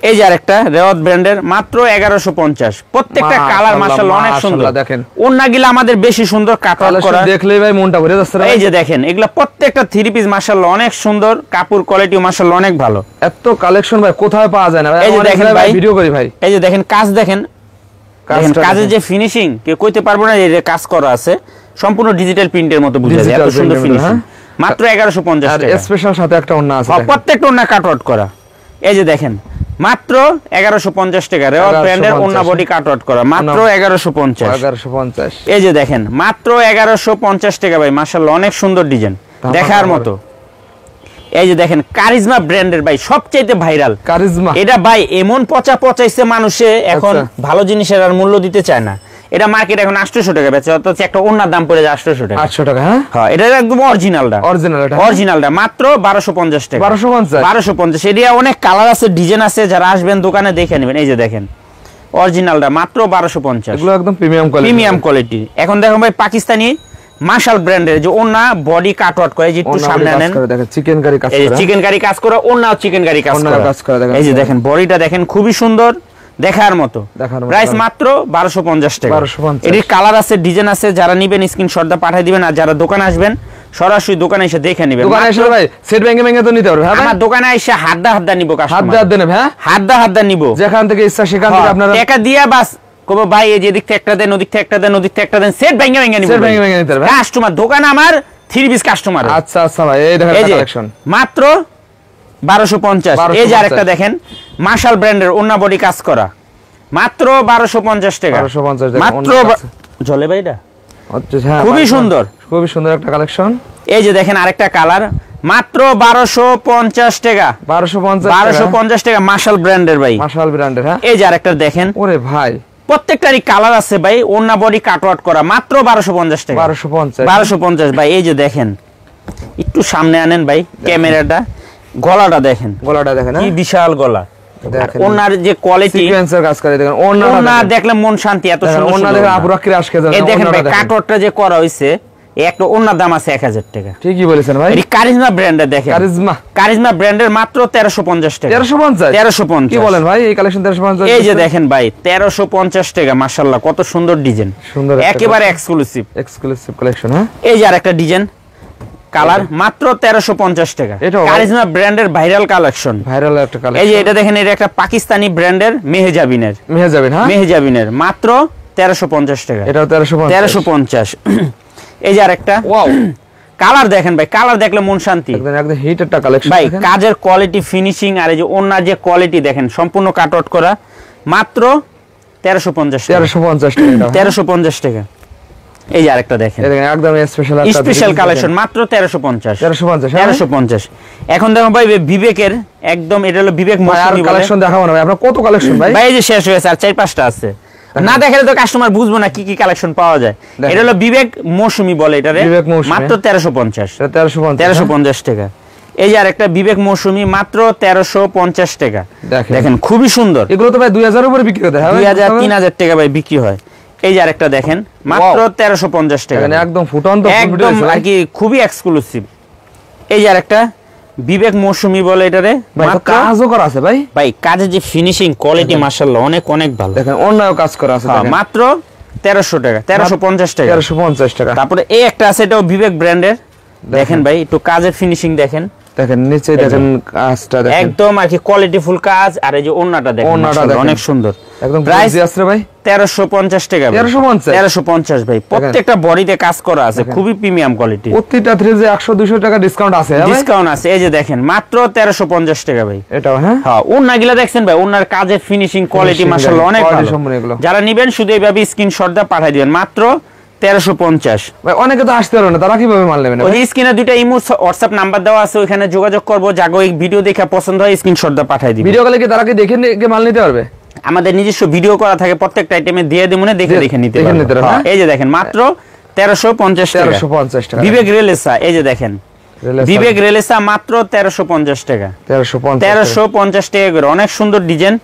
এই যে আরেকটা রেওয়াত ব্র্যান্ডের মাত্র 1150। প্রত্যেকটা কালার মাশাআল্লাহ অনেক সুন্দর। দেখেন ওন্নাগুলো আমাদের বেশি সুন্দর কাটওয়ার্ক করা, দেখলেই ভাই মনটা ভরে যাচ্ছে। এই যে দেখেন এগুলা প্রত্যেকটা থ্রি পিস মাশাআল্লাহ অনেক সুন্দর, কাপড় কোয়ালিটি মাশাআল্লাহ অনেক ভালো। এত কালেকশন ভাই কোথায় পাওয়া যায় না ভাই? এই যে দেখেন ভাই ভিডিও করি ভাই, এই যে দেখেন কাজ দেখেন, কাজের যে ফিনিশিং কেউ কইতে পারবো না, এই যে কাজ করা আছে সম্পূর্ণ ডিজিটাল প্রিন্টের মতো বুঝা যায়, এত সুন্দর ফিনিশিং। মাত্র 1150 টাকা। আর স্পেশাল সাথে একটা ওন্না আছে, প্রত্যেকটা ওন্না কাটওয়ার্ক করা। এই যে দেখেন মাত্র 1150 টাকা রেওয়াত ব্র্যান্ডের ওন্না বডি কাটওয়ার্ক করা, মাত্র 1150। এই যে দেখেন মাত্র 1150 টাকা ভাই, মাশাআল্লাহ অনেক সুন্দর ডিজাইন, দেখার মতো। এই যে দেখেন কারিজমা ব্র্যান্ডের ভাই সবচেয়ে ভাইরাল কারিজমা, এটা ভাই এমন পচাইছে মানুষে, এখন ভালো জিনিসের আর মূল্য দিতে চায় না। এটা মার্কেট এখন 800 টাকা বেচে, অথচ একটা ওন্নার দাম পড়ে যায় 800 টাকা। 800 টাকা? হ্যাঁ এটা একদম অরিজিনালটা মাত্র 1250 টাকা। 1250। এরিয়া অনেক কালার আছে, ডিজাইন আছে, যারা আসবেন দোকানে দেখে নেবেন। এই যে দেখেন অরিজিনালটা মাত্র 1250। এগুলো একদম প্রিমিয়াম কোয়ালিটি। এখন দেখুন ভাই পাকিস্তানি মাশাল ব্র্যান্ডের যে ওন্না বডি কাটওয়ার্ক করে, যে একটু সামনে আনেন, দেখেন চিকেন কারি কাজ করা, এই চিকেন কারি কাজ করা, ওন্নাও চিকেন কারি কাজ করা। এই যে দেখেন বডিটা দেখেন খুবই সুন্দর, দেখার মতো। প্রাইস মাত্র 1250 টাকা। এর কালার আছে, ডিজাইন আছে, যারা নেবেন স্ক্রিনশট দা পাঠিয়ে দিবেন, আর যারা দোকানে আসবেন সরাসরি দোকানে এসে দেখে নেবেন। দোকানে এসে ভাই সেট ভেঙে তো নিতে পারবে। হ্যাঁ আমার দোকানে এসে হাতদা নিব, কাস্টমার হাতদা নেবে। হ্যাঁ হাতদা নিব, যেখান থেকে ইচ্ছা সেখান থেকে আপনারা টাকা দিয়া বাস কব ভাই এই যে দিক থেকে একটা দেন, ওদিক থেকে একটা দেন, ওদিক থেকে একটা দেন, সেট ভেঙে নিব। সেট ভেঙে নিতে পারবে কাস্টমার, দোকান আমার থ্রি পিস কাস্টমার। আচ্ছা ভাই এই দেখেন কালেকশন মাত্র 1250। এই যে আরেকটা দেখেন মাশাল ব্র্যান্ডের ওন্না বডি কাজ করা, মাত্র 1250 টাকা। 1250 টাকা মাত্র জলে ভাই এটা হ্যাঁ খুবই সুন্দর একটা কালেকশন। এই যে দেখেন আরেকটা কালার, মাত্র 1250 টাকা। 1250 টাকা মাশাল ব্র্যান্ডের ভাই, মাশাল ব্র্যান্ডের। হ্যাঁ এই যে আরেকটা দেখেন, ওরে ভাই প্রত্যেকটারই কালার আছে ভাই, ওন্না বডি কাটওয়ার্ক করা, মাত্র 1250 টাকা। 1250 ভাই। এই যে দেখেন একটু সামনে আনেন ভাই ক্যামেরাটা, গলাটা দেখেন কি বিশাল গলা, ওনার যে কোয়ালিটি সিকোয়েন্সের কাজ করে দেখেন, ওনা দেখলে মন শান্তি, এত সুন্দর ওনা দেখেন আপুরা কি আজকে জানেন। এই দেখেন ভাই কাটওয়ার্কটা যে করা হইছে, একটা ওনার দাম আছে 1000 টাকা। ঠিকই বলেছেন ভাই। এই কারিজমা ব্র্যান্ডের দেখেন, কারিজমা ব্র্যান্ডের মাত্র 1350 টাকা। 1350 কি বলেন ভাই, এই কালেকশন 1350? এই যে দেখেন ভাই 1350 টাকা, মাশাআল্লাহ কত সুন্দর ডিজাইন, একেবারে এক্সক্লুসিভ কালেকশন। হ্যাঁ এই যে আরেকটা ডিজাইন কালার, মাত্র 1350 টাকা। কারিজমা ব্র্যান্ডের ভাইরাল কালেকশন, একটা কালেকশন। এই যে এটা দেখেন, এটা একটা পাকিস্তানি ব্র্যান্ডের মেহজাবিনের। হ্যাঁ মেহজাবিনের মাত্র 1350 টাকা। এটাও 1350। এই যে আরেকটা ওয়াও কালার দেখেন ভাই, কালার দেখলে মন শান্তি, একদম হিট একটা কালেকশন ভাই। কাজের কোয়ালিটি, ফিনিশিং, আর এই যে ওন্নার যে কোয়ালিটি দেখেন, সম্পূর্ণ কাট আউট করা, মাত্র 1350 টাকা। 1350 টাকা। এই যে আরেকটা দেখেন, একদম স্পেশাল কালেকশন, মাত্র 1350। এখন দেখো ভাই বিবেকের একদম, এটা হলো বিবেক মৌসুমী কালেকশন দেখাবো না ভাই, আপনার কত কালেকশন ভাই? ভাই এই যে শেষ হয়েছে, আর 4-5টা আছে, না দেখালে তো কাস্টমার বুঝবো না কি কি কালেকশন পাওয়া যায়। এটা হলো বিবেক মৌসুমী বলে এটারে, মাত্র 1350। 1350 টাকা। এই যে আরেকটা বিবেক মৌসুমী, মাত্র 1350 টাকা। দেখেন খুবই সুন্দর। এগুলো তো ভাই 2000 উপরে বিক্রি হয়, 2000-3000 টাকা ভাই বিক্রি হয়। এই যে আরেকটা দেখেন, মাত্র 1350 টাকা, একদম ফুটন্ত, একদম আর কি খুবই এক্সক্লুসিভ। এই যে আরেকটা বিবেক মৌসুমী বলে এটারে, কাজও করা আছে ভাই। ভাই কাজের যে ফিনিশিং কোয়ালিটি মাশাআল্লাহ অনেক ভালো। দেখেন অন্যও কাজ করা আছে, মাত্র 1300 টাকা। 1350 টাকা। 1350 টাকা। তারপরে এই একটা আছে, এটাও বিবেক ব্র্যান্ডের। দেখেন ভাই একটু কাজের ফিনিশিং দেখেন, নিচে দেখেন কাজটা দেখেন, একদম আর কি কোয়ালিটি ফুল কাজ। আর এই যে ওন্নাটা দেখেন, অনেক সুন্দর। একদম প্রাইস আছে ভাই 1350 টাকা। 1350 ভাই। প্রত্যেকটা বডিতে কাজ করা আছে, খুবই প্রিমিয়াম কোয়ালিটি। প্রত্যেকটা থ্রিজে 100-200 টাকা ডিসকাউন্ট আছে। ডিসকাউন্ট আছে। এই যে দেখেন মাত্র 1350 টাকা ভাই। এটাও হ্যাঁ ওন্নাগুলা দেখছেন ভাই, ওন্নার কাজের ফিনিশিং কোয়ালিটি মাশাআল্লাহ অনেক ভালো। যারা নেবেন শুধু এইভাবে স্ক্রিনশট দিয়ে পাঠিয়ে দিবেন, মাত্র 1350। ভাই অনেকে তো আসতে পারবে না, তারা কিভাবে মাল নেবেন? ওই স্ক্রিনে দুইটা ইমো হোয়াটসঅ্যাপ নাম্বার দেওয়া আছে, ওখানে যোগাযোগ করব। যাগো এই ভিডিও দেখে পছন্দ হয় স্ক্রিনশট দিয়ে পাঠিয়ে দিবেন। ভিডিও কলে কি তারা কি দেখে মাল নিতে পারবে? আমাদের নিজস্ব ভিডিও করা থাকে, প্রত্যেকটা আইটেমে দিয়ে দেবো, দেখে নিতে পারবে। এই যে দেখেন মাত্র 1350 টাকা। বিবেক রিলেসা। এই যে দেখেন বিবেক রেলেসা মাত্র 1350 টাকা। 1350 টাকা করে, অনেক সুন্দর ডিজাইন।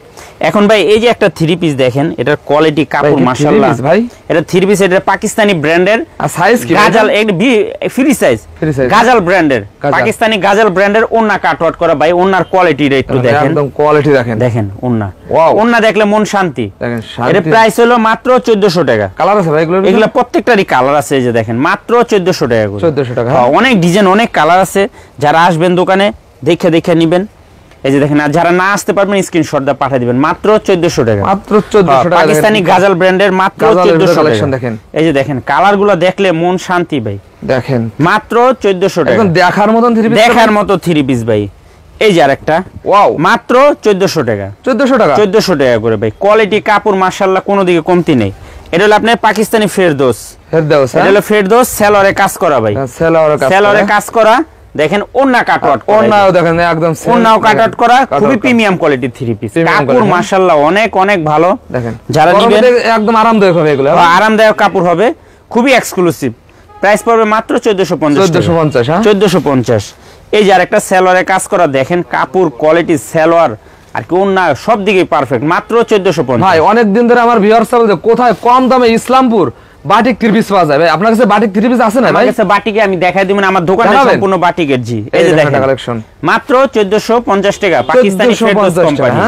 এখন ভাই এই যে একটা থ্রি পিস দেখেন, এটার কোয়ালিটি কাপড় মাশাআল্লাহ ভাই, এটা থ্রি পিস, এটা পাকিস্তানি ব্র্যান্ডের। আর সাইজ কি গাজাল, ফ্রি সাইজ গাজাল ব্র্যান্ডের, পাকিস্তানি গাজাল ব্র্যান্ডের। ওন্না কাটওয়ার্ট করা ভাই, ওন্নার কোয়ালিটিটা একটু দেখেন, একদম কোয়ালিটি দেখেন, দেখেন ওন্না, ওন্না দেখলে মন শান্তি। এর প্রাইস হলো মাত্র 1400 টাকা। কালার আছে ভাই এগুলো প্রত্যেকটারই কালার আছে, এই যে দেখেন মাত্র 1400 টাকা করে। 1400 টাকা, অনেক ডিজাইন, অনেক কালার আছে। যারা আসবেন দোকানে দেখে দেখে নেবেন। এই যে দেখেন, আর যারা না আসতে পারবেন স্ক্রিনশট দিয়ে পাঠিয়ে দিবেন, মাত্র 1400 টাকা। মাত্র 1400 টাকা, পাকিস্তানি গাজাল ব্র্যান্ডের, মাত্র 1400 টাকা দেখেন। এই যে দেখেন কালারগুলো দেখলে মন শান্তি ভাই, দেখেন মাত্র 1400 টাকা। এখন দেখার মতন থ্রি পিস, দেখার মতো থ্রি পিস ভাই। এই যে আরেকটা, ওয়াও, মাত্র 1400 টাকা। 1400 টাকা, 1400 টাকা করে ভাই। কোয়ালিটি কাপড় মাশাআল্লাহ কোনো দিকে কমতি নেই। এটা হলো আপনার পাকিস্তানি ফেরদৌস। এটা হলো ফেরদৌস, সেলরে কাজ করা ভাই, সেলরে কাজ করা। দেখেন ওন্না কাটওয়ার্ট, ওন্নাও দেখেন একদম ওন্নাও কাটওয়ার্ট করা, খুবই প্রিমিয়াম কোয়ালিটির থ্রি পিস। কাপড় মাশাআল্লাহ অনেক অনেক ভালো। দেখেন যারা নেবেন একদম আরামদায়ক হবে, এগুলো আরামদায়ক কাপড় হবে, খুবই এক্সক্লুসিভ। প্রাইস পড়বে মাত্র 1450। 1450, হ্যাঁ 1450। এই যে আরেকটা সেলরে কাজ করা, দেখেন কাপড় কোয়ালিটি, সেলর আর কি ওন্না সব দিকে পারফেক্ট, মাত্র 1450। ভাই অনেক দিন ধরে আমার ভিউয়ার্স বলছে কোথায় কম দামে ইসলামপুর বাটিক থ্রি পিস পাওয়া যায়। ভাই আপনার কাছে বাটিক থ্রি পিস আছে না? আমার কাছে বাটিকে আমি দেখাই দিবেন, আমার দোকানে সম্পূর্ণ বাটিকের। জি, এই যে দেখেন কালেকশন, মাত্র 1450 টাকা। Pakistani Ferdous company,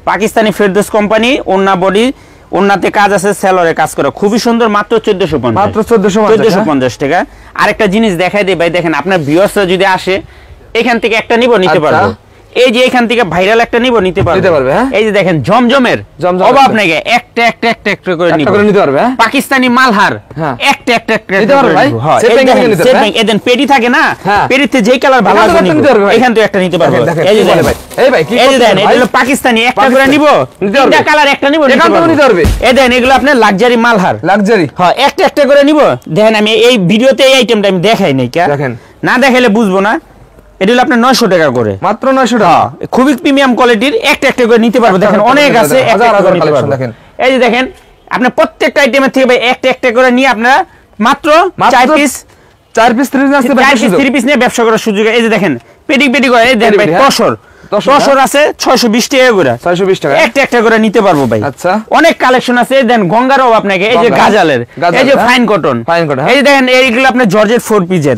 Pakistani Ferdous company. ওন্না বডি, ওন্নাতে কাজ আছে, সেলরে কাজ করা, খুবই সুন্দর, মাত্র 1450। মাত্র 1450 টাকা। আরেকটা জিনিস দেখাই দেই ভাই, দেখেন আপনার ভিউয়ার্সরা যদি আসে এখান থেকে একটা নিব, নিতে পারবো। এই যে এখান থেকে ভাইরাল একটা নিব, নিতে পারবে। এই যে দেখেন জমজমের অভাব নাই, একটা একটা একটা একটা করে নিতে পারবে। পাকিস্তানি মালহার একটা একটা একটা নিতে পারবে ভাই। এদেন পেডি থাকে না, পেডিতে যেই কালার ভালো আছে এখান থেকে একটা নিতে পারবে। এই যে দেখেন ভাই, এই ভাই কি করছেন? এটা হলো পাকিস্তানি, একটা করে নিব, তিনটা কালার একটা নিব, নিতে পারবে। এই দেখেন এগুলো আপনার লাক্সারি মালহার, লাক্সারি। হ্যাঁ, একটা একটা করে নিব। দেখেন আমি এই ভিডিওতে এই আইটেমটা আমি দেখাই নাই, কে দেখেন না দেখাইলে বুঝবো না। এটা হলো আপনার 900 টাকা করে, মাত্র 900 টাকা। খুবই প্রিমিয়াম কোয়ালিটির, একটা একটা করে নিতে পারবে। দেখেন অনেক আছে, দেখেন এই যে দেখেন আপনার প্রত্যেকটা আইটেমের থেকে ভাই একটা একটা করে নিয়ে আপনারা মাত্র 4 পিস থ্রি পিস নিয়ে ব্যবসা করার সুযোগ। এই যে দেখেন পেডি পেডি করে, এই দেখেন ভাই তসর আছে 620 টাকা করে, 620 টাকা একটা একটা করে নিতে পারবো ভাই। আচ্ছা, অনেক কালেকশন আছে। দেন গঙ্গারও আপনাকে, এই যে গাজালের, এই যে ফাইন কটন, এই যে দেখেন এইগুলো আপনার জর্জেট 4 পিসের,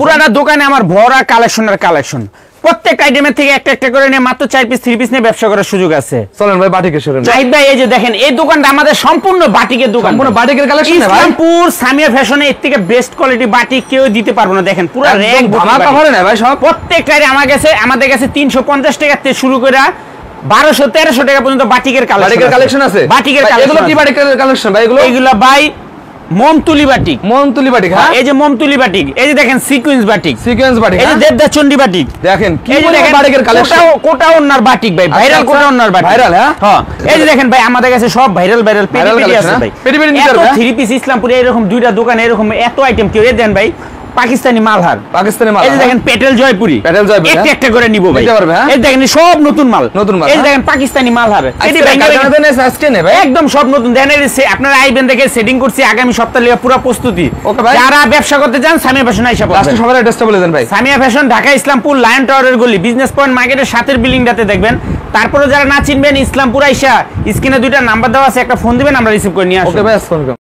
পুরাটা দোকানে আমার ভরা কালেকশনের কালেকশন। প্রত্যেক আইটেমের থেকে একটা একটা করে নিয়ে মাত্র 4 পিস থ্রি পিস নিয়ে ব্যবসা করার সুযোগ আছে। চলেন ভাই বাটিকের শোরুম। জাহিদ ভাই এই যে দেখেন এই দোকানটা আমাদের সম্পূর্ণ বাটিকের দোকান, সম্পূর্ণ বাটিকের কালেকশন। ইসলামপুর সামিয়া ফ্যাশনে এর থেকে বেস্ট কোয়ালিটি বাটিক কেউ দিতে পারবে না। দেখেন পুরো র‍্যাক ধামাকা ভরে না ভাই সব। প্রত্যেকটাই আমাদের কাছে 350 টাকা থেকে শুরু করে 1200-1300 টাকা পর্যন্ত বাটিকের কালেকশন আছে। বাটিকের কালেকশন, এগুলো কি বাটিকের কালেকশন ভাই? এগুলো ভাই মমতুলি বাটিক, মমতুলি বাটিক। হ্যাঁ, এই যে মমতুলি বাটিক, এই যে দেখেন সিকোয়েন্স বাটিক, এই যে দেবদাস চন্ডী বাটিক। দেখেন কি বাটিকের কালেকশন, কোটা ওন্নার বাটিক ভাই, ভাইরাল কোটা ওন্নার বাটিক, ভাইরাল। হ্যাঁ, এই যে দেখেন ভাই আমাদের কাছে সব ভাইরাল পেডি আছে ভাই। পেডি নিতে পারবে। থ্রি পিস ইসলামপুরে এরকম দুইটা দোকানে এরকম এত আইটেম কেউ দেন ভাই। পাকিস্তানি মালহার, এই যে দেখেন পেটেল জয়পুরি, একটা একটা করে নিব ভাই। এই দেখেন সব নতুন মাল, এই দেখেন পাকিস্তানি মালহার একদম সব নতুন। দেখেন আপনারা আইবেন দেখে সেটিং করছি, আগামী সপ্তাহে পুরো প্রস্তুতি। যারা ব্যবসা করতে চান সামিয়া ফ্যাশন আইসা পড়বেন। সবার অ্যাড্রেসটা বলে দেন ভাই। সামিয়া ফ্যাশন ঢাকা ইসলামপুর লায়ন টাওয়ারের গলি, বিজনেস পয়েন্ট মার্কেটের সাথের বিল্ডিংটাতে দেখবেন। তারপরে যারা না চিনবেন ইসলামপুর আইসা স্ক্রিনে দুইটা নাম্বার দেওয়া আছে, একটা ফোন দিবেন, আমরা রিসিভ করে নিয়ে আসবো।